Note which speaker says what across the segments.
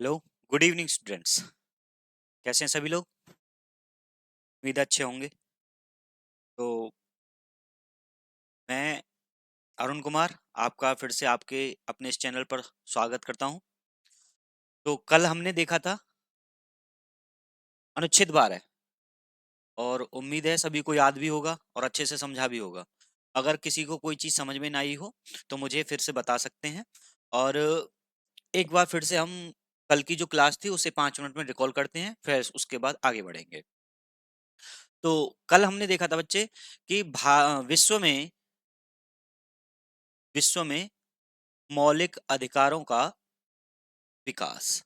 Speaker 1: Hello. Good evening students. कैसे हैं सभी लोग? उम्मीद है अच्छे होंगे। तो मैं अरुण कुमार आपका फिर से आपके अपने इस चैनल पर स्वागत करता हूं। तो कल हमने देखा था अनुच्छेद 12 और उम्मीद है सभी को याद भी होगा और अच्छे से समझा भी होगा। अगर किसी को कोई चीज़ समझ में ना आई हो तो मुझे फिर से बता सकते हैं। और एक बार फिर से हम कल की जो क्लास थी उसे 5 मिनट में रिकॉल करते हैं, फिर उसके बाद आगे बढ़ेंगे। तो कल हमने देखा था बच्चे कि विश्व में मौलिक अधिकारों का विकास।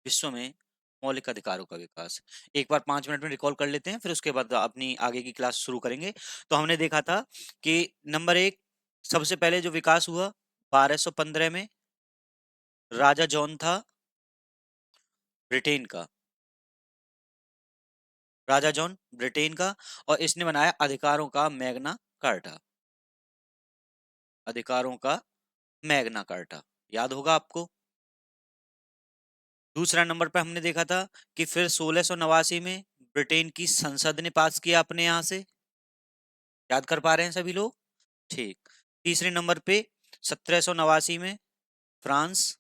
Speaker 1: विश्व में मौलिक अधिकारों का विकास एक बार 5 मिनट में रिकॉल कर लेते हैं, फिर उसके बाद अपनी आगे की क्लास शुरू करेंगे। तो हमने देखा था कि नंबर एक, सबसे पहले जो विकास हुआ 1215 में, राजा जॉन था ब्रिटेन का। राजा जॉन ब्रिटेन का, और इसने बनाया अधिकारों का मैग्ना कार्टा। अधिकारों का मैग्ना कार्टा, याद होगा आपको। दूसरा नंबर पर हमने देखा था कि फिर 1689 में ब्रिटेन की संसद ने पास किया अपने यहाँ से। याद कर पा रहे हैं सभी लोग? ठीक। तीसरे नंबर पे 1789 में फ्रांस,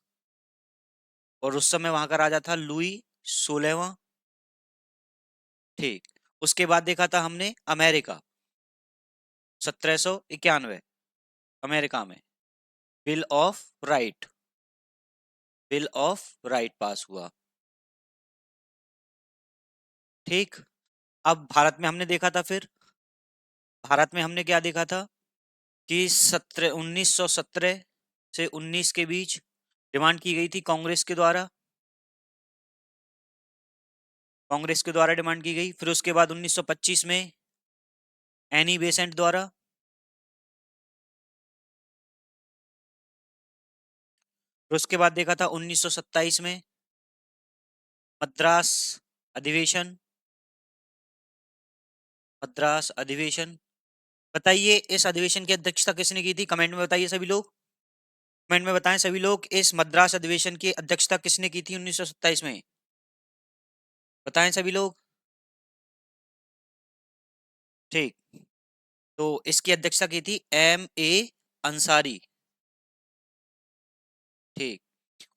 Speaker 1: और उस समय वहां का राजा था लुई 16वां। ठीक। उसके बाद देखा था हमने अमेरिका, 1791 अमेरिका में bill of right, bill of right pass हुआ। ठीक। अब भारत में हमने देखा था, फिर भारत में हमने क्या देखा था कि 1917 से 19 के बीच डिमांड की गई थी कांग्रेस के द्वारा। कांग्रेस के द्वारा डिमांड की गई। फिर उसके बाद 1925 में एनी बेसेंट द्वारा। फिर उसके बाद देखा था 1927 में मद्रास अधिवेशन। मद्रास अधिवेशन। बताइए इस अधिवेशन की अध्यक्षता किसने की थी? कमेंट में बताइए सभी लोग। कमेंट में बताएं सभी लोग, इस मद्रास अधिवेशन की अध्यक्षता किसने की थी 1927 में? बताएं सभी लोग। ठीक। तो इसकी अध्यक्षता की थी M.A. अंसारी। ठीक।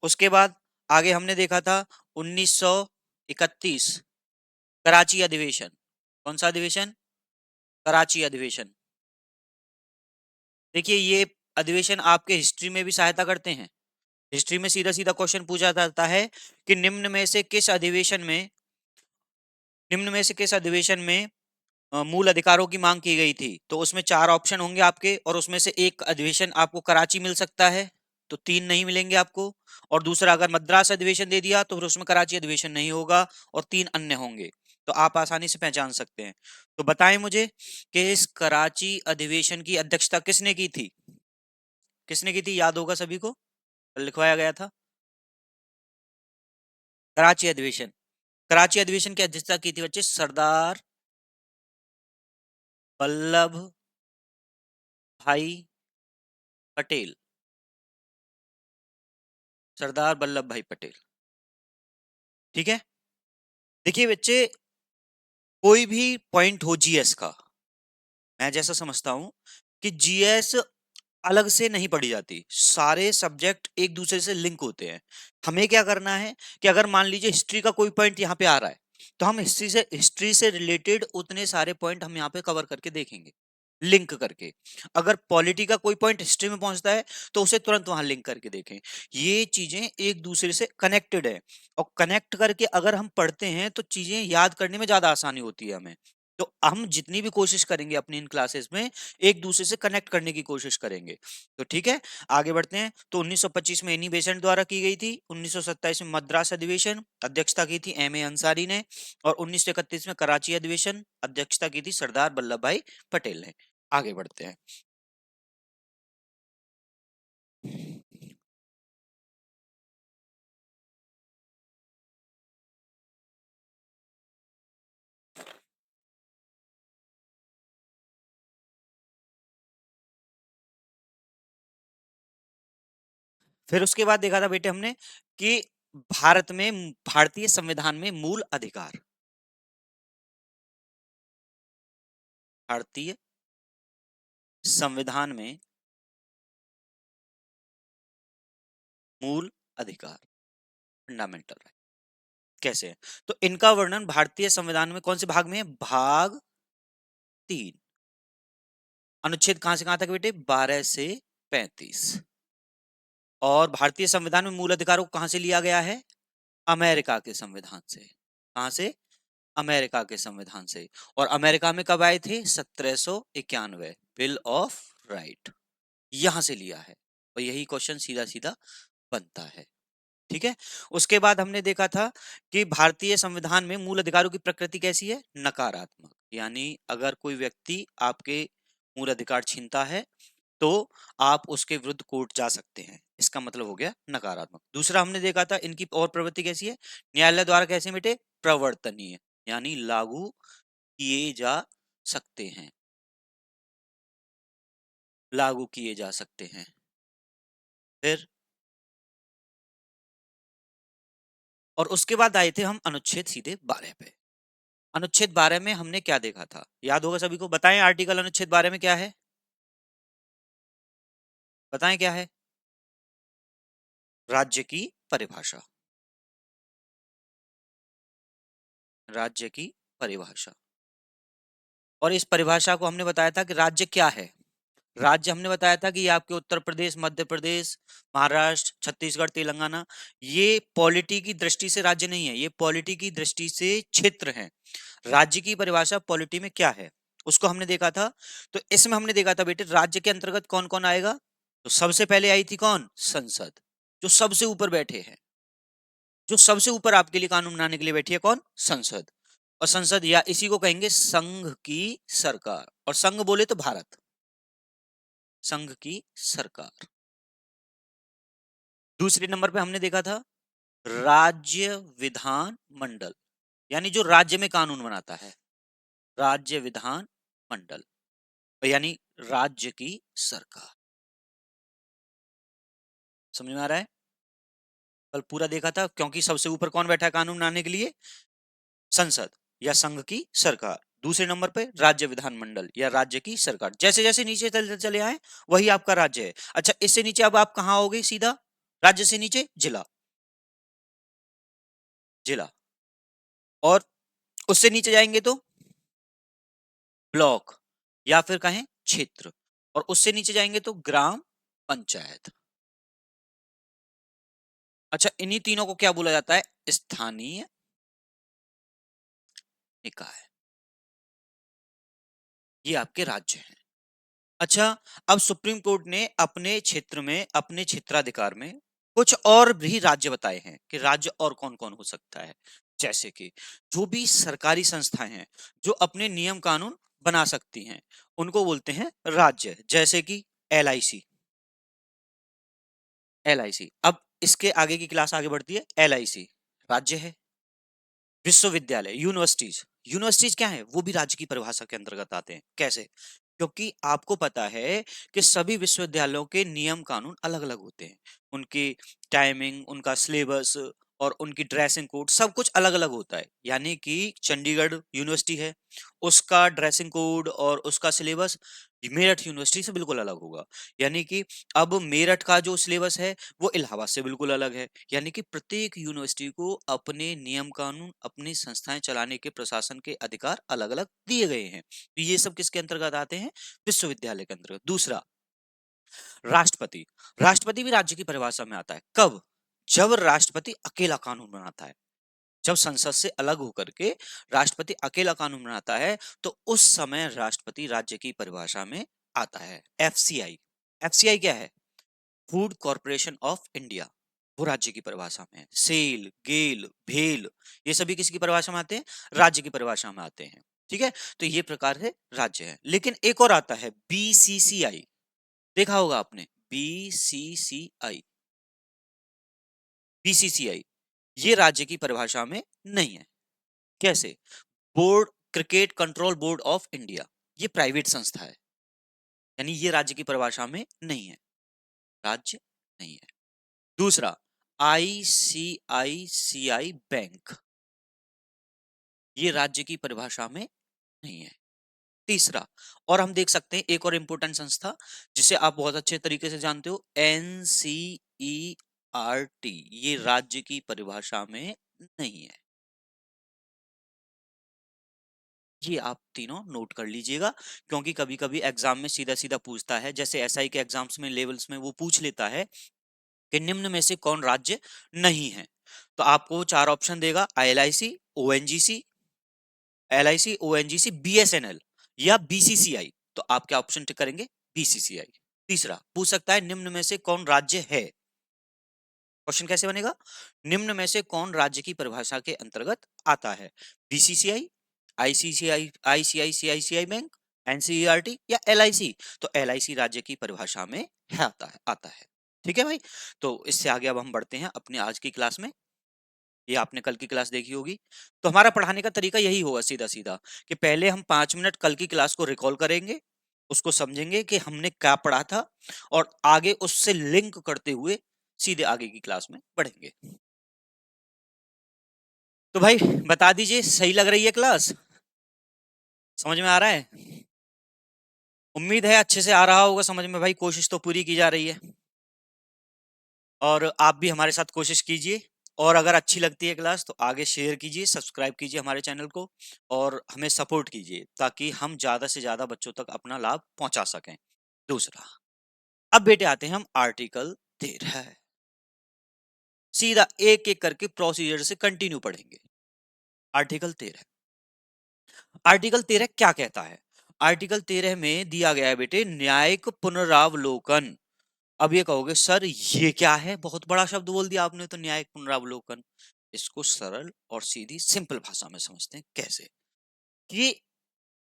Speaker 1: उसके बाद आगे हमने देखा था 1931 कराची अधिवेशन। कौन सा अधिवेशन? कराची अधिवेशन। देखिए ये अधिवेशन आपके हिस्ट्री में भी सहायता करते हैं। हिस्ट्री में सीधा सीधा क्वेश्चन पूछा जाता है कि निम्न में से किस अधिवेशन में मूल अधिकारों की मांग की गई थी। तो उसमें चार ऑप्शन होंगे आपके, और उसमें से एक अधिवेशन आपको कराची मिल सकता है, तो तीन नहीं मिलेंगे आपको। और दूसरा, अगर मद्रास अधिवेशन दे दिया तो फिर उसमें कराची अधिवेशन नहीं होगा और तीन अन्य होंगे। तो आप आसानी से पहचान सकते हैं। तो बताएं मुझे कि इस कराची अधिवेशन की अध्यक्षता किसने की थी? किसने की थी? याद होगा सभी को, लिखवाया गया था। कराची अधिवेशन। कराची अधिवेशन की अध्यक्षता की थी बच्चे सरदार वल्लभ भाई पटेल। सरदार वल्लभ भाई पटेल। ठीक है। देखिए बच्चे, कोई भी पॉइंट हो जीएस का, मैं जैसा समझता हूं कि जीएस अलग से नहीं पढ़ी जाती, सारे सब्जेक्ट एक दूसरे से लिंक होते हैं। हमें क्या करना है कि अगर मान लीजिए हिस्ट्री का कोई पॉइंट यहाँ पे आ रहा है, तो हम हिस्ट्री से रिलेटेड उतने सारे पॉइंट हम यहाँ पे कवर करके देखेंगे, लिंक करके। अगर पॉलिटी का कोई पॉइंट हिस्ट्री में पहुंचता है तो उसे तुरंत वहां लिंक करके देखें। ये चीजें एक दूसरे से कनेक्टेड है, और कनेक्ट करके अगर हम पढ़ते हैं तो चीजें याद करने में ज्यादा आसानी होती है हमें। तो हम जितनी भी कोशिश करेंगे अपनी इन क्लासेस में, एक दूसरे से कनेक्ट करने की कोशिश करेंगे। तो ठीक है, आगे बढ़ते हैं। तो 1925 में एनी बेसेंट द्वारा की गई थी। 1927 में मद्रास अधिवेशन, अध्यक्षता की थी M.A. अंसारी ने। और 1931 में कराची अधिवेशन, अध्यक्षता की थी सरदार वल्लभ भाई पटेल ने। आगे बढ़ते हैं। फिर उसके बाद देखा था बेटे हमने कि भारत में भारतीय संविधान में मूल अधिकार, भारतीय संविधान में मूल अधिकार, फंडामेंटल राइट कैसे है? तो इनका वर्णन भारतीय संविधान में कौन से भाग में है? भाग 3, अनुच्छेद कहां से कहां तक बेटे? 12 से 35। और भारतीय संविधान में मूल अधिकारों को कहां से लिया गया है? अमेरिका के संविधान से। कहां से? अमेरिका के संविधान से। और अमेरिका में कब आए थे? 1791, बिल ऑफ राइट, यहां से लिया है। और यही क्वेश्चन सीधा सीधा बनता है। ठीक है। उसके बाद हमने देखा था कि भारतीय संविधान में मूल अधिकारों की प्रकृति कैसी है? नकारात्मक, यानी अगर कोई व्यक्ति आपके मूल अधिकार छीनता है तो आप उसके विरुद्ध कोर्ट जा सकते हैं, इसका मतलब हो गया नकारात्मक। दूसरा हमने देखा था इनकी और प्रवृत्ति कैसी है? न्यायालय द्वारा कैसे बेटे? प्रवर्तनीय, यानी लागू किए जा सकते हैं, लागू किए जा सकते हैं। फिर और उसके बाद आए थे हम अनुच्छेद सीधे 12 पे। अनुच्छेद 12 में हमने क्या देखा था? याद होगा सभी को, बताएं आर्टिकल अनुच्छेद 12 में क्या है? बताएं क्या है? राज्य की परिभाषा, राज्य की परिभाषा। और इस परिभाषा को हमने बताया था कि राज्य क्या है। राज्य हमने बताया था कि ये आपके उत्तर प्रदेश, मध्य प्रदेश, महाराष्ट्र, छत्तीसगढ़, तेलंगाना, ये पॉलिटी की दृष्टि से राज्य नहीं है, ये पॉलिटी की दृष्टि से क्षेत्र हैं। राज्य की परिभाषा पॉलिटी में क्या है उसको हमने देखा था। तो इसमें हमने देखा था बेटे राज्य के अंतर्गत कौन कौन आएगा। तो सबसे पहले आई थी कौन? संसद, जो सबसे ऊपर बैठे हैं, जो सबसे ऊपर आपके लिए कानून बनाने के लिए बैठी है, कौन? संसद। और संसद या इसी को कहेंगे संघ की सरकार, और संघ बोले तो भारत, संघ की सरकार। दूसरे नंबर पे हमने देखा था राज्य विधान मंडल, यानी जो राज्य में कानून बनाता है, राज्य विधान मंडल, यानी राज्य की सरकार। समझ में आ रहा है? कल पूरा देखा था, क्योंकि सबसे ऊपर कौन बैठा है कानून बनाने के लिए? संसद या संघ की सरकार। दूसरे नंबर पे राज्य विधानमंडल या राज्य की सरकार। जैसे जैसे नीचे चले चले आए वही आपका राज्य है। अच्छा, इससे नीचे अब आप कहां आओगे? सीधा राज्य से नीचे जिला, जिला। और उससे नीचे जाएंगे तो ब्लॉक, या फिर कहें क्षेत्र। और उससे नीचे जाएंगे तो ग्राम पंचायत। अच्छा, इन्हीं तीनों को क्या बोला जाता है? स्थानीय निकाय। ये आपके राज्य हैं। अच्छा, अब सुप्रीम कोर्ट ने अपने क्षेत्र में, अपने क्षेत्राधिकार में कुछ और भी राज्य बताए हैं कि राज्य और कौन कौन हो सकता है। जैसे कि जो भी सरकारी संस्थाएं हैं जो अपने नियम कानून बना सकती हैं, उनको बोलते हैं राज्य। जैसे कि LIC, LIC। अब इसके आगे की क्लास आगे बढ़ती है। LIC राज्य है। विश्वविद्यालय, यूनिवर्सिटीज, यूनिवर्सिटीज क्या है? वो भी राज्य की परिभाषा के अंतर्गत आते हैं। कैसे? क्योंकि आपको पता है कि सभी विश्वविद्यालयों के नियम कानून अलग अलग होते हैं, उनकी टाइमिंग, उनका सिलेबस और उनकी ड्रेसिंग कोड सब कुछ अलग अलग होता है। यानी कि चंडीगढ़ यूनिवर्सिटी है, उसका ड्रेसिंग कोड और उसका सिलेबस मेरठ यूनिवर्सिटी से बिल्कुल अलग होगा। यानी कि अब मेरठ का जो सिलेबस है वो इलाहाबाद से बिल्कुल अलग है। यानी कि प्रत्येक यूनिवर्सिटी को अपने नियम कानून, अपनी संस्थाएं चलाने के प्रशासन के अधिकार अलग अलग दिए गए हैं। तो ये सब किसके अंतर्गत आते हैं? विश्वविद्यालय के अंतर्गत। दूसरा, राष्ट्रपति। राष्ट्रपति भी राज्य की परिभाषा में आता है। कब? जब राष्ट्रपति अकेला कानून बनाता है, जब संसद से अलग होकर के राष्ट्रपति अकेला कानून बनाता है, तो उस समय राष्ट्रपति राज्य की परिभाषा में आता है। FCI, FCI क्या है? फूड कॉर्पोरेशन ऑफ इंडिया, वो राज्य की परिभाषा में है। सेल, गेल, भेल, ये सभी किसकी परिभाषा में आते हैं? राज्य की परिभाषा में आते हैं। ठीक है। तो ये प्रकार से राज्य है। लेकिन एक और आता है BCCI, देखा होगा आपने, BCCI, BCCI, ये राज्य की परिभाषा में नहीं है। कैसे? Board, cricket control board of India, ये प्राइवेट संस्था है, यानी ये राज्य की परिभाषा में नहीं है, राज्य नहीं है। दूसरा, आईसीआईसीआई बैंक, ये राज्य की परिभाषा में नहीं है। तीसरा, और हम देख सकते हैं एक और इंपॉर्टेंट संस्था जिसे आप बहुत अच्छे तरीके से जानते हो, एनसीईआरटी, ये राज्य की परिभाषा में नहीं है। ये आप तीनों नोट कर लीजिएगा, क्योंकि कभी कभी एग्जाम में सीधा सीधा पूछता है, जैसे एसआई के एग्जाम्स में लेवल्स में वो पूछ लेता है कि निम्न में से कौन राज्य नहीं है। तो आपको चार ऑप्शन देगा, आईएलआईसी, ओएनजीसी, एलआईसी, ओएनजीसी, बीएसएनएल या बीसीसीआई। तो आप क्या ऑप्शन टिक करेंगे? बीसीसीआई। तीसरा, पूछ सकता है निम्न में से कौन राज्य है। क्वेश्चन कैसे बनेगा? निम्न में से कौन राज्य की परिभाषा के अंतर्गत आता है? BCCI, ICCI, ICICI bank, NCERT या एलआईसी। तो एलआईसी राज्य की परिभाषा में है, आता है। ठीक है भाई, तो इससे आगे अब हम बढ़ते हैं अपनी आज की क्लास में। ये आपने कल की क्लास देखी होगी। तो हमारा पढ़ाने का तरीका यही होगा सीधा सीधा, कि पहले हम 5 मिनट कल की क्लास को रिकॉल करेंगे, उसको समझेंगे कि हमने क्या पढ़ा था, और आगे उससे लिंक करते हुए सीधे आगे की क्लास में बढ़ेंगे। तो भाई बता दीजिए, सही लग रही है क्लास? समझ में आ रहा है? उम्मीद है अच्छे से आ रहा होगा समझ में भाई, कोशिश तो पूरी की जा रही है, और आप भी हमारे साथ कोशिश कीजिए। और अगर अच्छी लगती है क्लास तो आगे शेयर कीजिए, सब्सक्राइब कीजिए हमारे चैनल को, और हमें सपोर्ट कीजिए ताकि हम ज्यादा से ज्यादा बच्चों तक अपना लाभ पहुंचा सकें। दूसरा, अब बेटे आते हैं हम आर्टिकल 13, सीधा एक एक करके प्रोसीजर से कंटिन्यू पढ़ेंगे। आर्टिकल 13 क्या कहता है? आर्टिकल 13 में दिया गया है बेटे, न्यायिक पुनरावलोकन। अब ये कहोगे सर ये क्या है, बहुत बड़ा शब्द बोल दिया आपने तो, न्यायिक पुनरावलोकन। इसको सरल और सीधी सिंपल भाषा में समझते हैं कैसे, कि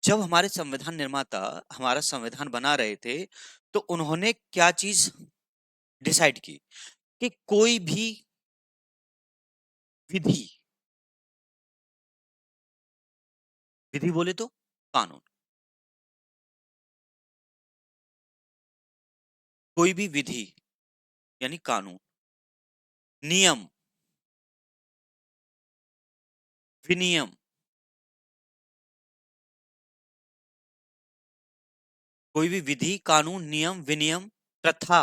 Speaker 1: जब हमारे संविधान निर्माता हमारा संविधान बना रहे थे, तो उन्होंने क्या चीज डिसाइड की, कि कोई भी विधि, विधि बोले तो कानून, कोई भी विधि यानी कानून, नियम, विनियम, कोई भी विधि, कानून, नियम, विनियम, प्रथा,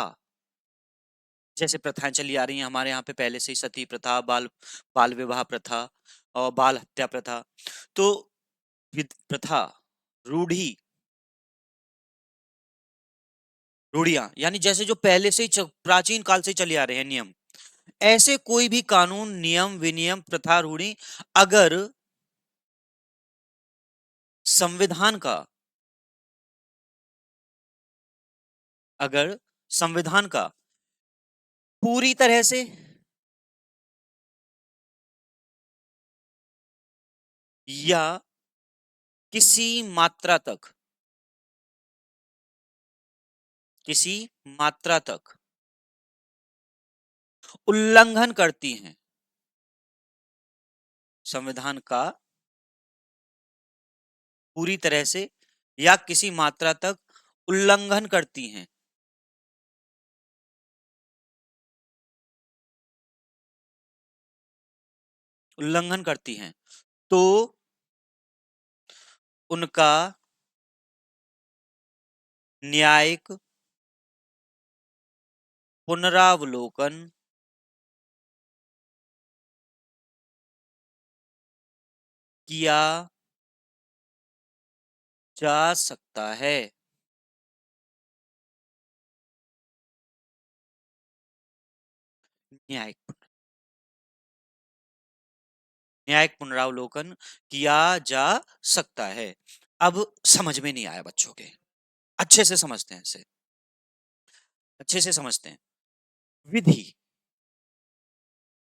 Speaker 1: जैसे प्रथाएं चली आ रही हैं हमारे यहाँ पे पहले से ही, सती प्रथा, बाल बाल विवाह प्रथा और बाल हत्या प्रथा। तो प्रथा, रूढ़ी, रूढ़ियां यानी जैसे जो पहले से ही प्राचीन काल से चले आ रहे हैं नियम, ऐसे कोई भी कानून, नियम, विनियम, प्रथा, रूढ़ी अगर संविधान का, अगर संविधान का पूरी तरह से या किसी मात्रा तक, किसी मात्रा तक उल्लंघन करती हैं, संविधान का पूरी तरह से या किसी मात्रा तक उल्लंघन करती हैं, उल्लंघन करती हैं, तो उनका न्यायिक पुनरावलोकन किया जा सकता है। न्यायिक न्यायिक पुनरावलोकन किया जा सकता है। अब समझ में नहीं आया बच्चों के, अच्छे से समझते हैं इसे, अच्छे से समझते हैं। विधि,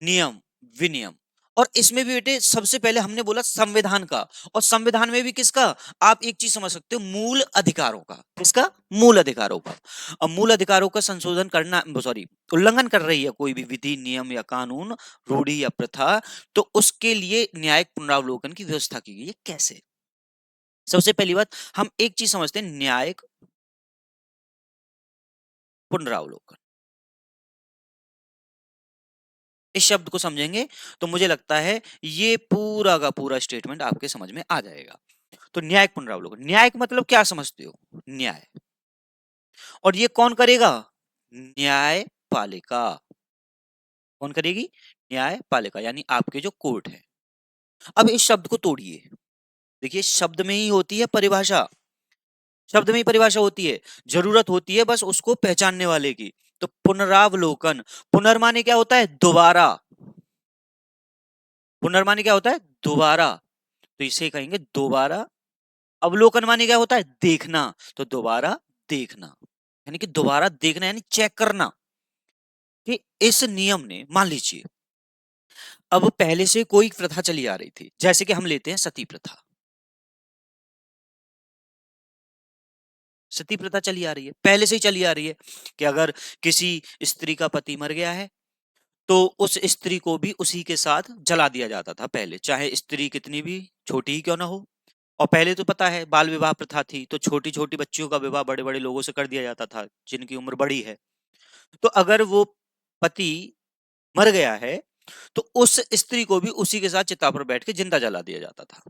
Speaker 1: नियम, विनियम, और इसमें भी बेटे सबसे पहले हमने बोला संविधान का, और संविधान में भी किसका? आप एक चीज समझ सकते हो, मूल अधिकारों का। किसका? मूल अधिकारों का। अब मूल अधिकारों का संशोधन करना, सॉरी, उल्लंघन कर रही है कोई भी विधि, नियम या कानून, रूढ़ी या प्रथा, तो उसके लिए न्यायिक पुनरावलोकन की व्यवस्था की गई है। कैसे? सबसे पहली बात, हम एक चीज समझते हैं, न्यायिक पुनरावलोकन। इस शब्द को समझेंगे तो मुझे लगता है ये पूरा का पूरा स्टेटमेंट आपके समझ में आ जाएगा। तो न्यायिक पुनरावलोकन, न्यायिक मतलब क्या समझते हो? न्याय। और ये कौन करेगा? न्यायपालिका। कौन करेगी? न्यायपालिका, यानी आपके जो कोर्ट है। अब इस शब्द को तोड़िए, देखिए शब्द में ही होती है परिभाषा, शब्द में ही परिभाषा होती है, जरूरत होती है बस उसको पहचानने वाले की। तो पुनरावलोकन, पुनर्माने क्या होता है? दोबारा। पुनर्माने क्या होता है? दोबारा। तो इसे कहेंगे दोबारा। अवलोकन माने क्या होता है? देखना। तो दोबारा देखना, यानी कि दोबारा देखना यानी चेक करना कि इस नियम ने, मान लीजिए अब पहले से कोई प्रथा चली आ रही थी, जैसे कि हम लेते हैं सती प्रथा। सती प्रथा चली आ रही है, पहले से ही चली आ रही है कि अगर किसी स्त्री का पति मर गया है तो उस स्त्री को भी उसी के साथ जला दिया जाता था पहले, चाहे स्त्री कितनी भी छोटी ही क्यों ना हो। और पहले तो पता है बाल विवाह प्रथा थी, तो छोटी छोटी बच्चियों का विवाह बड़े बड़े लोगों से कर दिया जाता था जिनकी उम्र बड़ी है। तो अगर वो पति मर गया है तो उस स्त्री को भी उसी के साथ चिता पर बैठ के जिंदा जला दिया जाता था।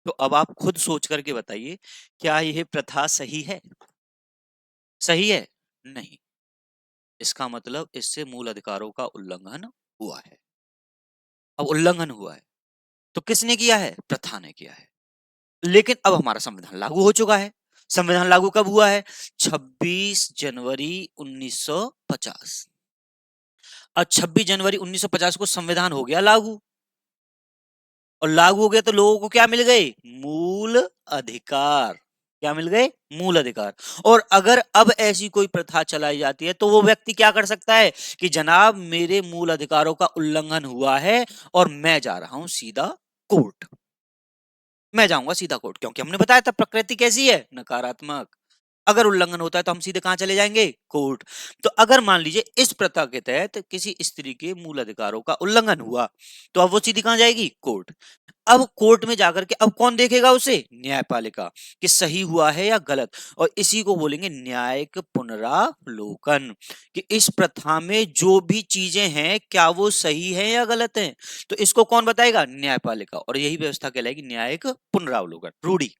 Speaker 1: तो अब आप खुद सोच करके बताइए, क्या यह प्रथा सही है? सही है? नहीं। इसका मतलब इससे मूल अधिकारों का उल्लंघन हुआ है। अब उल्लंघन हुआ है तो किसने किया है? प्रथा ने किया है। लेकिन अब हमारा संविधान लागू हो चुका है। संविधान लागू कब हुआ है? 26 जनवरी 1950। और 26 जनवरी 1950 को संविधान हो गया लागू। और लागू हो गया तो लोगों को क्या मिल गए? मूल अधिकार। क्या मिल गए? मूल अधिकार। और अगर अब ऐसी कोई प्रथा चलाई जाती है तो वो व्यक्ति क्या कर सकता है कि जनाब मेरे मूल अधिकारों का उल्लंघन हुआ है और मैं जा रहा हूं सीधा कोर्ट। मैं जाऊंगा सीधा कोर्ट, क्योंकि हमने बताया था प्रकृति कैसी है? नकारात्मक। अगर उल्लंघन होता है तो हम सीधे कहां चले जाएंगे? कोर्ट। तो अगर मान लीजिए इस प्रथा के तहत किसी स्त्री के मूल अधिकारों का उल्लंघन हुआ तो अब वो सीधी कहां जाएगी? कोर्ट। अब कोर्ट में जाकर के अब कौन देखेगा उसे? न्यायपालिका, कि सही हुआ है या गलत। और इसी को बोलेंगे न्यायिक पुनरावलोकन, कि इस प्रथा में जो भी चीजें हैं क्या वो सही है या गलत है। तो इसको कौन बताएगा? न्यायपालिका। और यही व्यवस्था कहलाएगी न्यायिक पुनरावलोकन। रूढ़ी,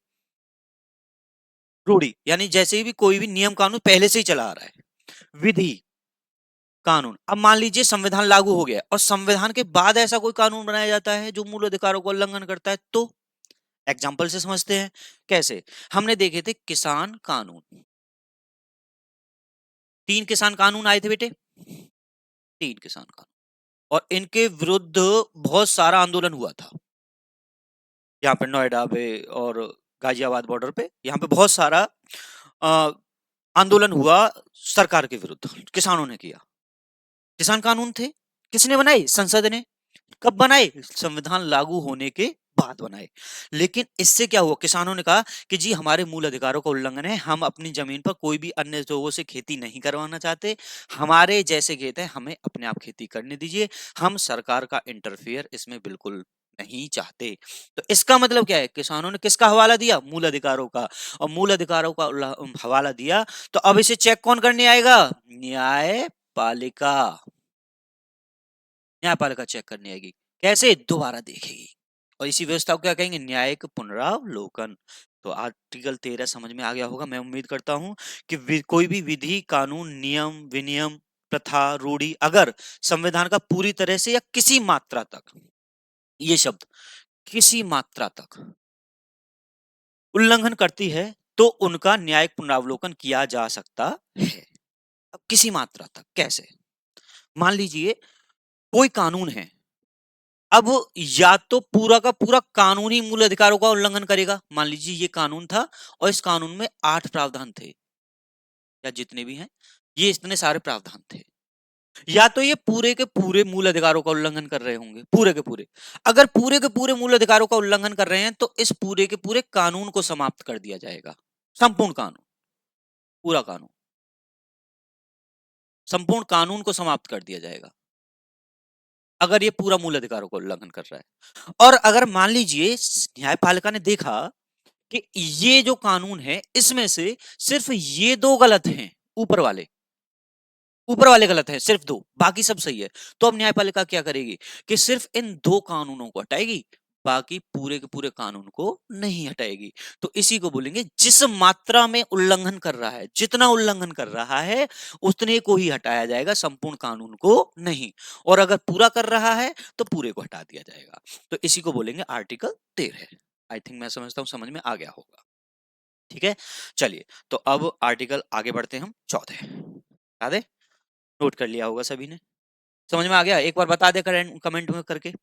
Speaker 1: रूढ़ी यानी जैसे भी कोई भी नियम कानून पहले से ही चला आ रहा है। विधि, कानून। अब मान लीजिए संविधान लागू हो गया और संविधान के बाद ऐसा कोई कानून बनाया जाता है जो मूल अधिकारों का उल्लंघन करता है, तो एग्जाम्पल से समझते हैं। कैसे? हमने देखे थे किसान कानून। 3 किसान कानून आए थे बेटे, 3 किसान कानून। और इनके विरुद्ध बहुत सारा आंदोलन हुआ था। यहाँ पे नोएडा पे और गाजियाबाद बॉर्डर पे, यहाँ पे बहुत सारा अ, आंदोलन हुआ सरकार के विरुद्ध, किसानों ने किया। किसान कानून थे, किसने बनाए? संसद ने। कब बनाए? संविधान लागू होने के बाद बनाए। लेकिन इससे क्या हुआ? किसानों ने कहा कि जी हमारे मूल अधिकारों का उल्लंघन है, हम अपनी जमीन पर कोई भी अन्य लोगों से खेती नहीं करवाना चाहते, हमारे जैसे खेत है हमें अपने आप खेती करने दीजिए, हम सरकार का इंटरफेयर इसमें बिल्कुल नहीं चाहते। तो इसका मतलब क्या है? किसानों ने किसका हवाला दिया? मूल अधिकारों का। और मूल अधिकारों का हवाला दिया तो अब इसे चेक कौन करने आएगा? न्यायपालिका। न्यायपालिका चेक करने आएगी। कैसे? दोबारा देखेगी। और इसी व्यवस्था को क्या कहेंगे? न्यायिक पुनरावलोकन। तो आर्टिकल 13 समझ में आ गया होगा, मैं उम्मीद करता हूं कि कोई भी विधि, कानून, नियम, विनियम, प्रथा, रूढ़ी अगर संविधान का पूरी तरह से या किसी मात्रा तक, ये शब्द किसी मात्रा तक उल्लंघन करती है तो उनका न्यायिक पुनरावलोकन किया जा सकता है। अब किसी मात्रा तक कैसे? मान लीजिए कोई कानून है, अब या तो पूरा का पूरा कानूनी मूल अधिकारों का उल्लंघन करेगा। मान लीजिए ये कानून था और इस कानून में 8 प्रावधान थे, या जितने भी हैं ये इतने सारे प्रावधान थे। या तो ये पूरे के पूरे मूल अधिकारों का उल्लंघन कर रहे होंगे, पूरे के पूरे। अगर पूरे के पूरे मूल अधिकारों का उल्लंघन कर रहे हैं तो इस पूरे के पूरे कानून को समाप्त कर दिया जाएगा। संपूर्ण कानून, पूरा कानून, संपूर्ण कानून को समाप्त कर दिया जाएगा अगर ये पूरा मूल अधिकारों का उल्लंघन कर रहा है। और अगर मान लीजिए न्यायपालिका ने देखा कि ये जो कानून है इसमें से सिर्फ ये 2 गलत हैं, ऊपर वाले, ऊपर वाले गलत है, सिर्फ दो, बाकी सब सही है। तो अब न्यायपालिका क्या करेगी कि सिर्फ इन दो कानूनों को हटाएगी, बाकी पूरे के पूरे कानून को नहीं हटाएगी। तो इसी को बोलेंगे जिस मात्रा में उल्लंघन कर रहा है, जितना उल्लंघन कर रहा है उतने को ही हटाया जाएगा, संपूर्ण कानून को नहीं। और अगर पूरा कर रहा है तो पूरे को हटा दिया जाएगा। तो इसी को बोलेंगे आर्टिकल 13। आई थिंक मैं समझता हूं समझ में आ गया होगा। ठीक है, चलिए तो अब आर्टिकल आगे बढ़ते हैं हम 14। याद है, नोट कर लिया होगा सभी ने, समझ में आ गया? एक बार बता दे कमेंट में करके।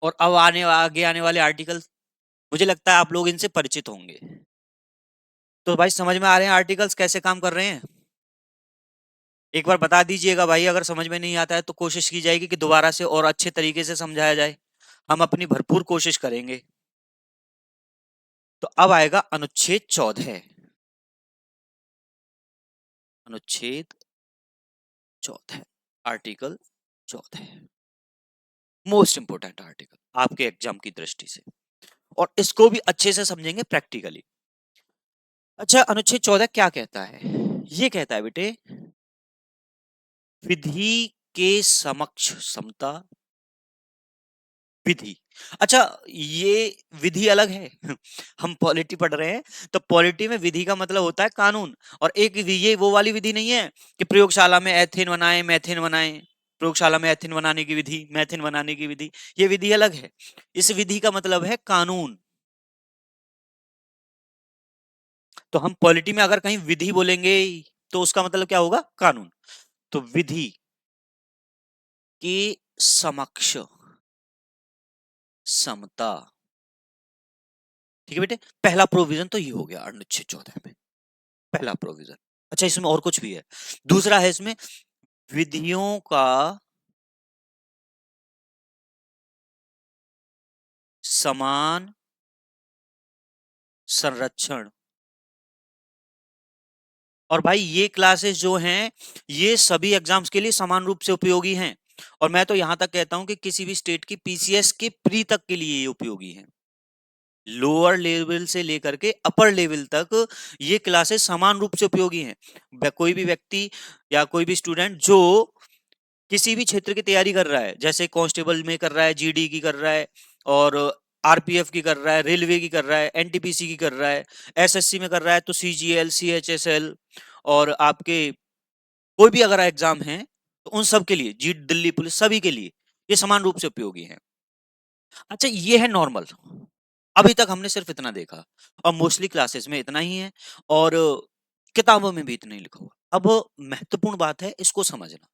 Speaker 1: और अब आगे आने वाले आर्टिकल मुझे लगता है आप लोग इनसे परिचित होंगे। तो भाई समझ में आ रहे हैं आर्टिकल्स कैसे काम कर रहे हैं? एक बार बता दीजिएगा भाई, अगर समझ में नहीं आता है तो कोशिश की जाएगी कि दोबारा से और अच्छे तरीके से समझाया जाए। हम अपनी भरपूर कोशिश करेंगे। तो अब आएगा अनुच्छेद 14। अनुच्छेद 14, आर्टिकल 14, मोस्ट इंपोर्टेंट आर्टिकल आपके एग्जाम की दृष्टि से, और इसको भी अच्छे से समझेंगे प्रैक्टिकली। अच्छा, अनुच्छेद 14 क्या कहता है? ये कहता है बेटे, विधि के समक्ष समता। विधि, अच्छा, ये विधि अलग है। हम पॉलिटी पढ़ रहे हैं, तो पॉलिटी में विधि का मतलब होता है कानून। और एक विधि, ये वो वाली विधि नहीं है कि प्रयोगशाला में एथेन बनाए मैथेन बनाए, प्रयोगशाला में एथेन बनाने की विधि, मैथेन बनाने की विधि, ये विधि अलग है। इस विधि का मतलब है कानून। तो हम पॉलिटी में अगर कहीं विधि बोलेंगे तो उसका मतलब क्या होगा? कानून। तो विधि के समक्ष समता। ठीक है बेटे, पहला प्रोविजन तो ये हो गया अनुच्छेद 14 में, पहला प्रोविजन। अच्छा, इसमें और कुछ भी है। दूसरा है इसमें, विधियों का समान संरक्षण। और भाई ये क्लासेस जो हैं, ये सभी एग्जाम्स के लिए समान रूप से उपयोगी हैं। और मैं तो यहां तक कहता हूं कि किसी भी स्टेट की पीसीएस के प्री तक के लिए ये उपयोगी हैं। लोअर लेवल से लेकर के अपर लेवल तक ये क्लासेस समान रूप से उपयोगी हैं। कोई भी व्यक्ति या कोई भी स्टूडेंट जो किसी भी क्षेत्र की तैयारी कर रहा है, जैसे कांस्टेबल में कर रहा है, जीडी की कर रहा है, और आरपीएफ की कर रहा है, रेलवे की कर रहा है, एनटीपीसी की कर रहा है, एसएससी में कर रहा है तो सीजीएल, सीएचएसएल, और आपके कोई भी अगर एग्जाम है तो उन सब के लिए, जी दिल्ली पुलिस, सभी के लिए ये समान रूप से उपयोगी है। अच्छा, ये है नॉर्मल। अभी तक हमने सिर्फ इतना देखा, और मोस्टली क्लासेस में इतना ही है, और किताबों में भी इतना ही लिखा हुआ। अब महत्वपूर्ण बात है इसको समझना,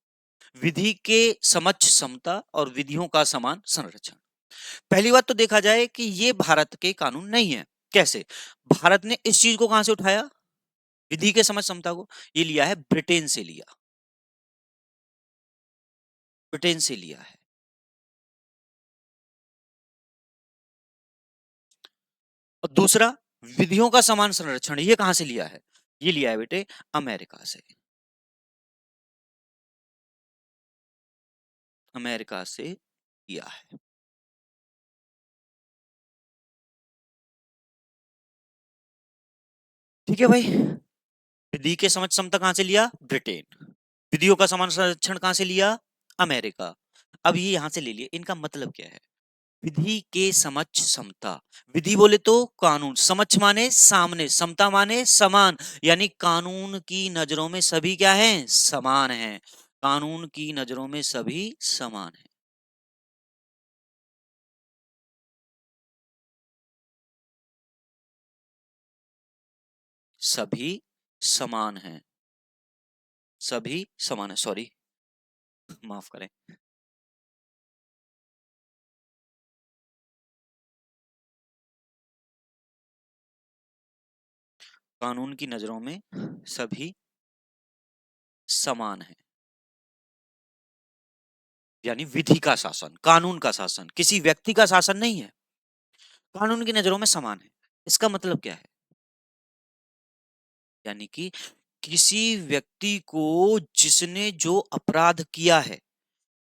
Speaker 1: विधि के समक्ष समता और विधियों का समान संरक्षण। पहली बात तो देखा जाए कि ये भारत के कानून नहीं है। कैसे? भारत ने इस चीज को कहां से उठाया, विधि के समक्ष समता को? ये लिया है ब्रिटेन से लिया, ब्रिटेन से लिया है। और दूसरा, विधियों का समान संरक्षण, ये कहां से लिया है? ये लिया है बेटे अमेरिका से, अमेरिका से लिया है। ठीक है भाई, विधि के समक्ष समता कहां से लिया? ब्रिटेन। विधियों का समान संरक्षण कहां से लिया? अमेरिका। अब ये यहां से ले लिए, इनका मतलब क्या है? विधि के समक्ष समता, विधि बोले तो कानून, समक्ष माने सामने, समता माने समान, यानी कानून की नजरों में सभी क्या हैं? समान हैं। कानून की नजरों में सभी समान हैं। सभी समान हैं, सभी समान है, सॉरी, माफ करें। कानून की नजरों में सभी समान हैं। यानी विधि का शासन, कानून का शासन, किसी व्यक्ति का शासन नहीं है, कानून की नजरों में समान है। इसका मतलब क्या है? यानी कि किसी व्यक्ति को जिसने जो अपराध किया है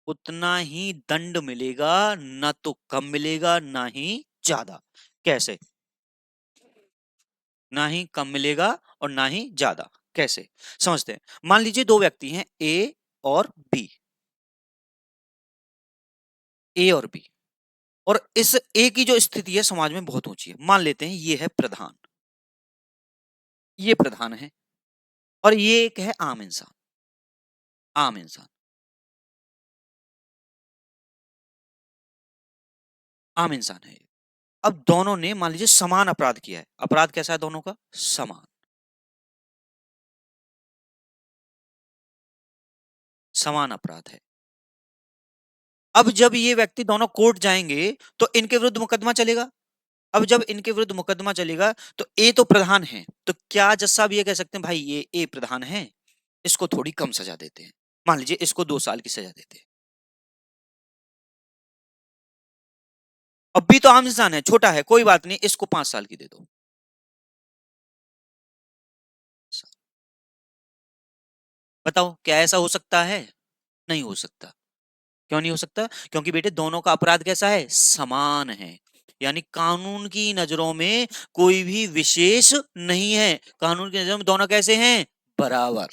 Speaker 1: उतना ही दंड मिलेगा, ना तो कम मिलेगा ना ही ज्यादा। कैसे? ना ही कम मिलेगा और ना ही ज्यादा। कैसे समझते हैं? मान लीजिए दो व्यक्ति हैं, ए और बी। ए और बी, और इस ए की जो स्थिति है समाज में बहुत ऊंची है। मान लेते हैं ये है प्रधान, ये प्रधान है, और ये एक है आम इंसान। आम इंसान, आम इंसान है। अब दोनों ने मान लीजिए समान अपराध किया है। अपराध कैसा है दोनों का? समान, समान अपराध है। अब जब ये व्यक्ति दोनों कोर्ट जाएंगे तो इनके विरुद्ध मुकदमा चलेगा। अब जब इनके विरुद्ध मुकदमा चलेगा तो ए तो प्रधान है, तो क्या जज साहब ये कह सकते हैं भाई ये ए प्रधान है, इसको थोड़ी कम सजा देते हैं, मान लीजिए इसको 2 साल की सजा देते हैं। अब भी तो आम इंसान है, छोटा है, कोई बात नहीं, इसको 5 साल की दे दो। बताओ क्या ऐसा हो सकता है? नहीं हो सकता। क्यों नहीं हो सकता? क्योंकि बेटे दोनों का अपराध कैसा है? समान है। यानी कानून की नजरों में कोई भी विशेष नहीं है। कानून की नजरों में दोनों कैसे हैं? बराबर।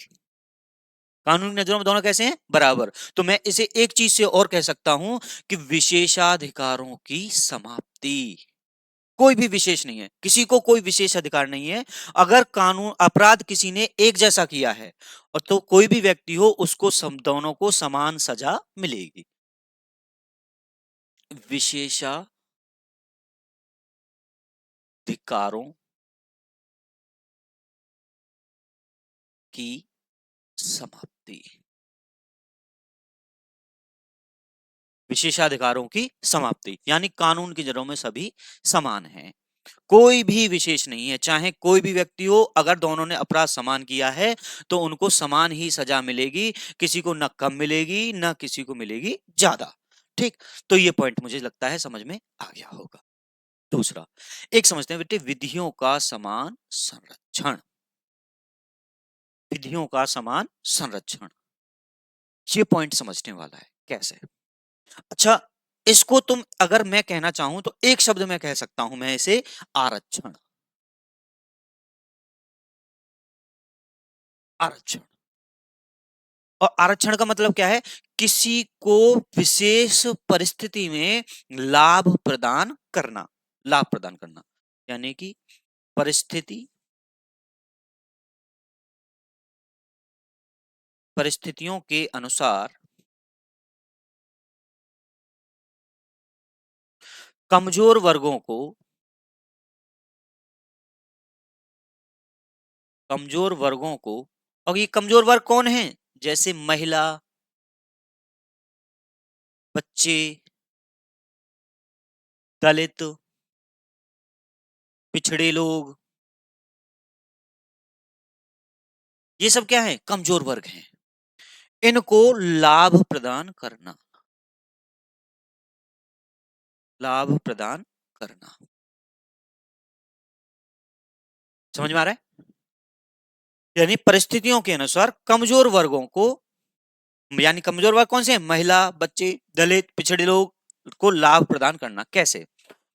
Speaker 1: कानून की नजरों में दोनों कैसे हैं? बराबर। तो मैं इसे एक चीज से और कह सकता हूं कि विशेषाधिकारों की समाप्ति। कोई भी विशेष नहीं है, किसी को कोई विशेष अधिकार नहीं है। अगर कानून अपराध किसी ने एक जैसा किया है और तो कोई भी व्यक्ति हो उसको दोनों को समान सजा मिलेगी। विशेषाधिकारों की समाप्ति। विशेषाधिकारों की समाप्ति यानी कानून की जड़ों में सभी समान हैं, कोई भी विशेष नहीं है। चाहे कोई भी व्यक्ति हो, अगर दोनों ने अपराध समान किया है तो उनको समान ही सजा मिलेगी, किसी को न कम मिलेगी न किसी को मिलेगी ज्यादा। ठीक, तो ये पॉइंट मुझे लगता है समझ में आ गया होगा। दूसरा एक समझते हैं बेटे, विधियों का समान संरक्षण। विधियों का समान संरक्षण, ये पॉइंट समझने वाला है। कैसे? अच्छा, इसको तुम अगर मैं कहना चाहूं तो एक शब्द में कह सकता हूं मैं इसे, आरक्षण। आरक्षण, और आरक्षण का मतलब क्या है? किसी को विशेष परिस्थिति में लाभ प्रदान करना। लाभ प्रदान करना यानी कि परिस्थिति, परिस्थितियों के अनुसार कमजोर वर्गों को, कमजोर वर्गों को, और ये कमजोर वर्ग कौन है? जैसे महिला, बच्चे, दलित, पिछड़े लोग, ये सब क्या है? कमजोर वर्ग हैं। इनको लाभ प्रदान करना, लाभ प्रदान करना। समझ में आ रहा है? यानी परिस्थितियों के अनुसार कमजोर वर्गों को, यानी कमजोर वर्ग कौन से हैं? महिला, बच्चे, दलित, पिछड़े लोग को लाभ प्रदान करना। कैसे?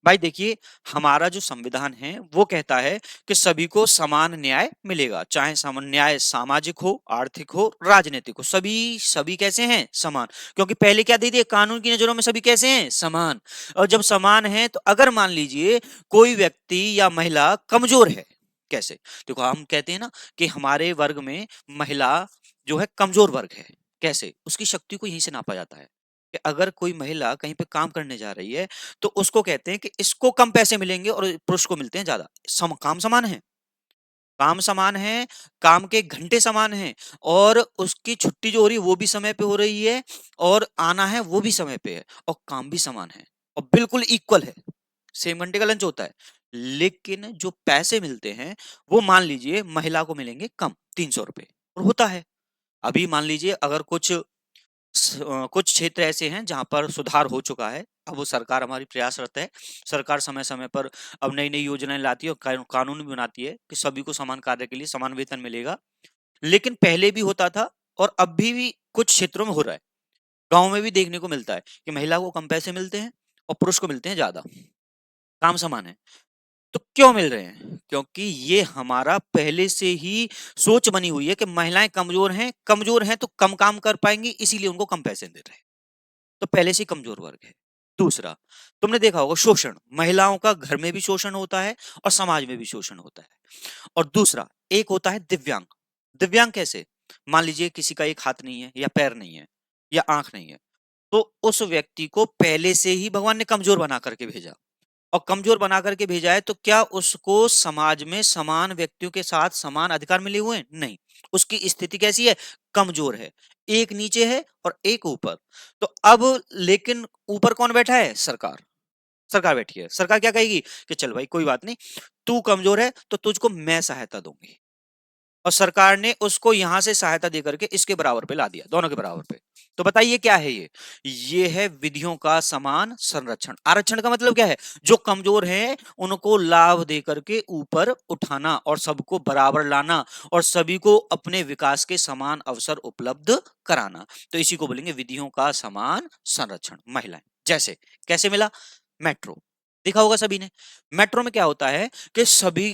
Speaker 1: भाई देखिए, हमारा जो संविधान है वो कहता है कि सभी को समान न्याय मिलेगा, चाहे समान न्याय सामाजिक हो, आर्थिक हो, राजनीतिक हो, सभी सभी कैसे हैं? समान। क्योंकि पहले क्या दे दिए? कानून की नजरों में सभी कैसे हैं? समान। और जब समान है तो अगर मान लीजिए कोई व्यक्ति या महिला कमजोर है, कैसे? देखो हम कहते हैं ना कि हमारे वर्ग में महिला जो है कमजोर वर्ग है। कैसे? उसकी शक्ति को यहीं से नापा जाता है कि अगर कोई महिला कहीं पे काम करने जा रही है तो उसको कहते हैं कि इसको कम पैसे मिलेंगे और पुरुष को मिलते हैं ज्यादा। काम समान है, काम समान है, काम के घंटे समान हैं, और उसकी छुट्टी जो हो रही है वो भी समय पे हो रही है, और आना है वो भी समय पे है, और काम भी समान है, और बिल्कुल इक्वल है, सेम घंटे का लंच होता है। लेकिन जो पैसे मिलते हैं वो मान लीजिए महिला को मिलेंगे कम, 300 रुपए, और होता है। अभी मान लीजिए अगर कुछ कुछ क्षेत्र ऐसे हैं जहां पर सुधार हो चुका है। अब वो सरकार हमारी प्रयासरत है। सरकार समय-समय पर अब नई-नई योजनाएं लाती है और कानून भी बनाती है कि सभी को समान कार्य के लिए समान वेतन मिलेगा। लेकिन पहले भी होता था और अब भी कुछ क्षेत्रों में हो रहा है। गाँव में भी देखने को मिलता है कि महिला को कम पैसे मिलते हैं और पुरुष को मिलते हैं ज़्यादा। काम समान है। तो क्यों मिल रहे हैं? क्योंकि ये हमारा पहले से ही सोच बनी हुई है कि महिलाएँ कमज़ोर हैं तो कम काम कर पाएँगी, इसीलिए उनको कम पैसे दे रहे हैं। तो पहले से ही कमज़ोर वर्ग है। दूसरा, तुमने देखा होगा शोषण, महिलाओं का घर में भी शोषण होता है और समाज में भी शोषण होता है। और दूसरा, एक होता है दिव्यांग। दिव्यांग कैसे? मान लीजिए किसी का एक हाथ नहीं है या पैर नहीं है या आँख नहीं है, तो उस व्यक्ति को पहले से ही भगवान ने कमज़ोर बना कर के भेजा। और कमजोर बना करके भेजा है तो क्या उसको समाज में समान व्यक्तियों के साथ समान अधिकार मिले हुए हैं? नहीं। उसकी स्थिति कैसी है? कमजोर है। एक नीचे है और एक ऊपर। तो अब लेकिन ऊपर कौन बैठा है? सरकार। सरकार बैठी है। सरकार क्या कहेगी कि चल भाई कोई बात नहीं, तू कमजोर है तो तुझको मैं सहायता दूंगी। और सरकार ने उसको यहां से सहायता देकर के इसके बराबर पे ला दिया, दोनों के बराबर पे। तो बताइए क्या है ये है विधियों का समान संरक्षण। आरक्षण का मतलब क्या है? जो कमजोर हैं उनको लाभ देकर के ऊपर उठाना और सबको बराबर लाना और सभी को अपने विकास के समान अवसर उपलब्ध कराना। तो इसी को बोलेंगे विधियों का समान संरक्षण। महिलाएं जैसे कैसे मिला? मेट्रो देखा होगा सभी ने। मेट्रो में क्या होता है कि सभी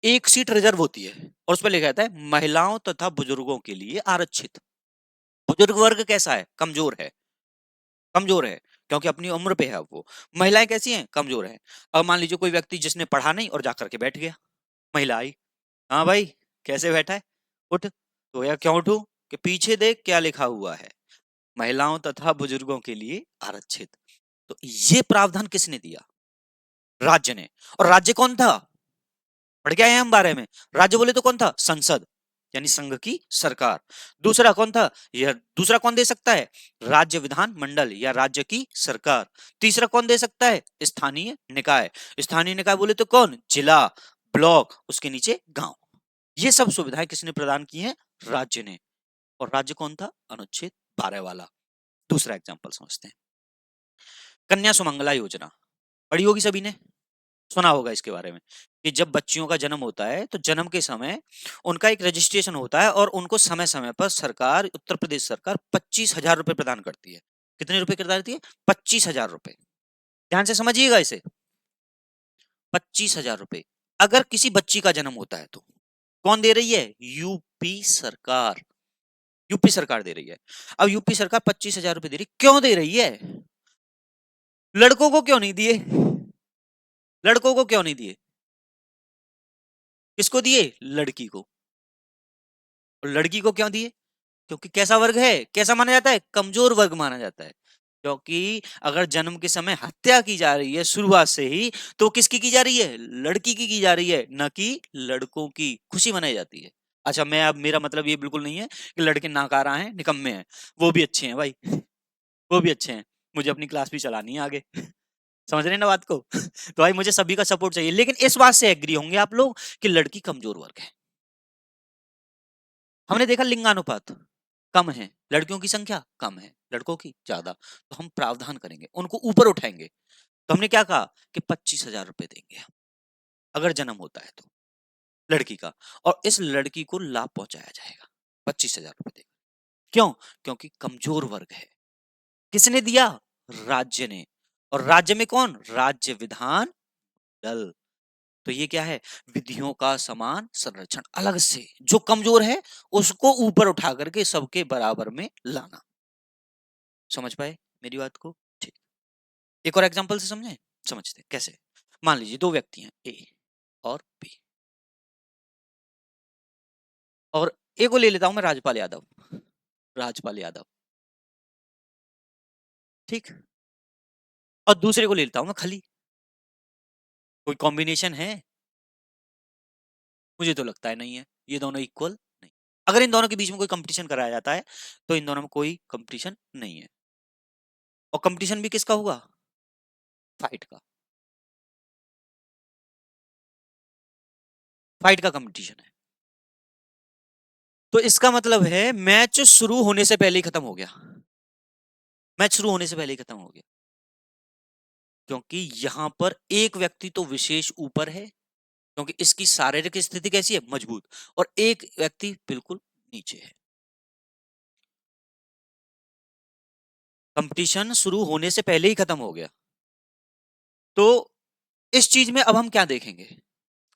Speaker 1: एक सीट रिजर्व होती है और उस पर लिखा रहता है महिलाओं तथा बुजुर्गों के लिए आरक्षित। बुजुर्ग वर्ग कैसा है? कमजोर है। कमजोर है क्योंकि अपनी उम्र पे है अब वो। महिलाएं कैसी हैं? कमजोर है। अब मान लीजिए कोई व्यक्ति जिसने पढ़ा नहीं और जाकर के बैठ गया। महिला आई, हाँ भाई कैसे बैठा है? उठ। तो यार क्यों उठूं? कि पीछे देख क्या लिखा हुआ है, महिलाओं तथा बुजुर्गों के लिए आरक्षित। तो ये प्रावधान किसने दिया? राज्य ने। और राज्य कौन था? पढ़ के आए हैं हम बारे में। राज्य बोले तो कौन था? संसद, यानी संघ की सरकार। दूसरा कौन था? यह दूसरा कौन दे सकता है? राज्य विधान मंडल या राज्य की सरकार। तीसरा कौन दे सकता है? स्थानीय निकाय। स्थानीय निकाय बोले तो कौन? जिला, ब्लॉक, उसके नीचे गांव। ये सब सुविधाएं किसने प्रदान की हैं? राज्य ने। और राज्य कौन था? अनुच्छेद 12 वाला। दूसरा एग्जाम्पल समझते हैं। कन्या सुमंगला योजना पढ़ी होगी सभी ने, सुना होगा इसके बारे में कि जब बच्चियों का जन्म होता है तो जन्म के समय उनका एक रजिस्ट्रेशन होता है और उनको समय समय पर सरकार, उत्तर प्रदेश सरकार 25,000 रुपए प्रदान करती है। कितने रुपए प्रदान करती है? 25,000 रुपए। ध्यान से समझिएगा इसे। 25,000 रुपए अगर किसी बच्ची का जन्म होता है तो कौन दे रही है? यूपी सरकार। यूपी सरकार दे रही है। अब यूपी सरकार 25,000 रुपए दे रही, क्यों दे रही है? लड़कों को क्यों नहीं दिए? लड़कों को क्यों नहीं दिए? किसको दिए? लड़की को। और लड़की को क्यों दिए? क्योंकि कैसा वर्ग है? कैसा माना जाता है? कमजोर वर्ग माना जाता है। क्योंकि अगर जन्म के समय हत्या की जा रही है शुरुआत से ही, तो किसकी की जा रही है? लड़की की जा रही है, न कि लड़कों की। खुशी मनाई जाती है। अच्छा, मैं अब मेरा मतलब ये बिल्कुल नहीं है कि लड़के नाकारा हैं, निकम्मे हैं। वो भी अच्छे हैं भाई। वो भी अच्छे हैं। मुझे अपनी क्लास भी चलानी है आगे। समझ रहे हैं ना बात को? तो भाई मुझे सभी का सपोर्ट चाहिए, लेकिन इस बात से एग्री होंगे आप लोग कि लड़की कमजोर वर्ग है। हमने देखा लिंगानुपात कम है, लड़कियों की संख्या कम है, लड़कों की ज्यादा। तो हम प्रावधान करेंगे, उनको ऊपर उठाएंगे। तो हमने क्या कहा कि 25,000 रुपए देंगे हम, अगर जन्म होता है तो लड़की का, और इस लड़की को लाभ पहुंचाया जाएगा। 25,000 रुपए देंगे। क्यों? क्योंकि कमजोर वर्ग है। किसने दिया? राज्य ने। और राज्य में कौन? राज्य विधान दल। तो ये क्या है? विधियों का समान संरक्षण, अलग से जो कमजोर है उसको ऊपर उठा करके सबके बराबर में लाना। समझ पाए मेरी बात को? ठीक। एक और एग्जांपल से समझे, समझते हैं कैसे। मान लीजिए दो व्यक्ति हैं, ए और बी, और ए को ले लेता हूं मैं राजपाल यादव। राजपाल यादव, ठीक। और दूसरे को ले लेता हूं मैं खली। कोई कॉम्बिनेशन है? मुझे तो लगता है नहीं है। ये दोनों इक्वल नहीं। अगर इन दोनों के बीच में कोई कंपटीशन कराया जाता है तो इन दोनों में कोई कंपटीशन नहीं है। और कंपटीशन भी किसका होगा? फाइट का। फाइट का कंपटीशन है। तो इसका मतलब है मैच शुरू होने से पहले ही खत्म हो गया, मैच शुरू होने से पहले ही खत्म हो गया, क्योंकि यहां पर एक व्यक्ति तो विशेष ऊपर है, क्योंकि इसकी शारीरिक स्थिति कैसी है, मजबूत, और एक व्यक्ति बिल्कुल नीचे है। कंपटीशन शुरू होने से पहले ही खत्म हो गया। तो इस चीज में अब हम क्या देखेंगे,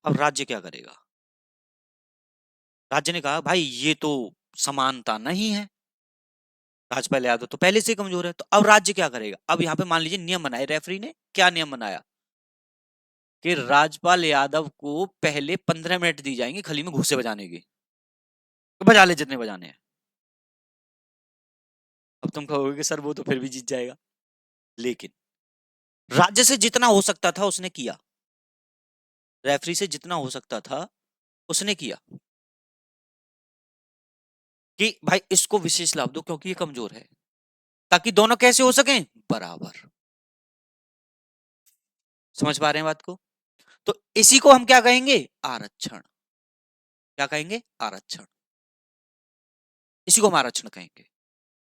Speaker 1: अब राज्य क्या करेगा। राज्य ने कहा भाई ये तो समानता नहीं है, राजपाल यादव तो पहले से ही कमजोर है, तो अब राज्य क्या करेगा। अब यहाँ पे मान लीजिए नियम बनाए रेफरी ने, क्या नियम बनाया कि राजपाल यादव को पहले 15 मिनट दी जाएंगे खली में घूसे बजाने की, तो बजा ले जितने बजाने हैं। अब तुम कहोगे कि सर वो तो फिर भी जीत जाएगा, लेकिन राज्य से जितना हो सकता था उसने किया, रेफरी से जितना हो सकता था उसने किया कि भाई इसको विशेष लाभ दो क्योंकि ये कमजोर है, ताकि दोनों कैसे हो सकें, बराबर। समझ पा रहे हैं बात को। तो इसी को हम क्या कहेंगे, आरक्षण। क्या कहेंगे, आरक्षण। इसी को हम आरक्षण कहेंगे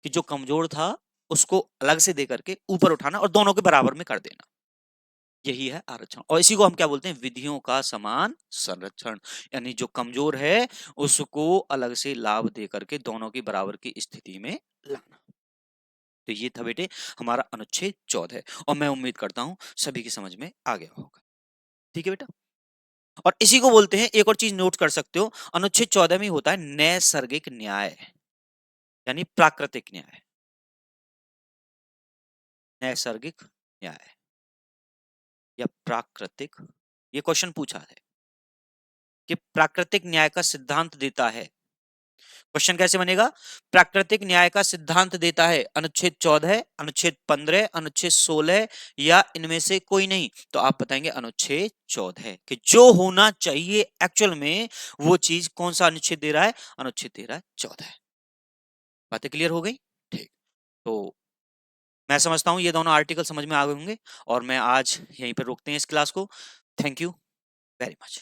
Speaker 1: कि जो कमजोर था उसको अलग से दे करके ऊपर उठाना और दोनों के बराबर में कर देना, यही है आरक्षण। और इसी को हम क्या बोलते हैं, विधियों का समान संरक्षण, यानी जो कमजोर है उसको अलग से लाभ दे करके दोनों की बराबर की स्थिति में लाना। तो ये था बेटे हमारा अनुच्छेद 14, और मैं उम्मीद करता हूं सभी की समझ में आ गया होगा। ठीक है बेटा। और इसी को बोलते हैं, एक और चीज नोट कर सकते हो, अनुच्छेद 14 में होता है नैसर्गिक न्याय, यानी प्राकृतिक न्याय। नैसर्गिक न्याय या प्राकृतिक, ये क्वेश्चन पूछा है कि प्राकृतिक न्याय का सिद्धांत देता है। क्वेश्चन कैसे बनेगा, प्राकृतिक न्याय का सिद्धांत देता है अनुच्छेद 14, अनुच्छेद 15, अनुच्छेद 16 या इनमें से कोई नहीं, तो आप बताएंगे अनुच्छेद 14 कि जो होना चाहिए एक्चुअल में वो चीज कौन सा अनुच्छेद दे रहा है, अनुच्छेद दे रहा है 14। बातें क्लियर हो गई। ठीक। तो मैं समझता हूं ये दोनों आर्टिकल समझ में आ गए होंगे, और मैं आज यहीं पर रोकते हैं इस क्लास को। Thank you very much.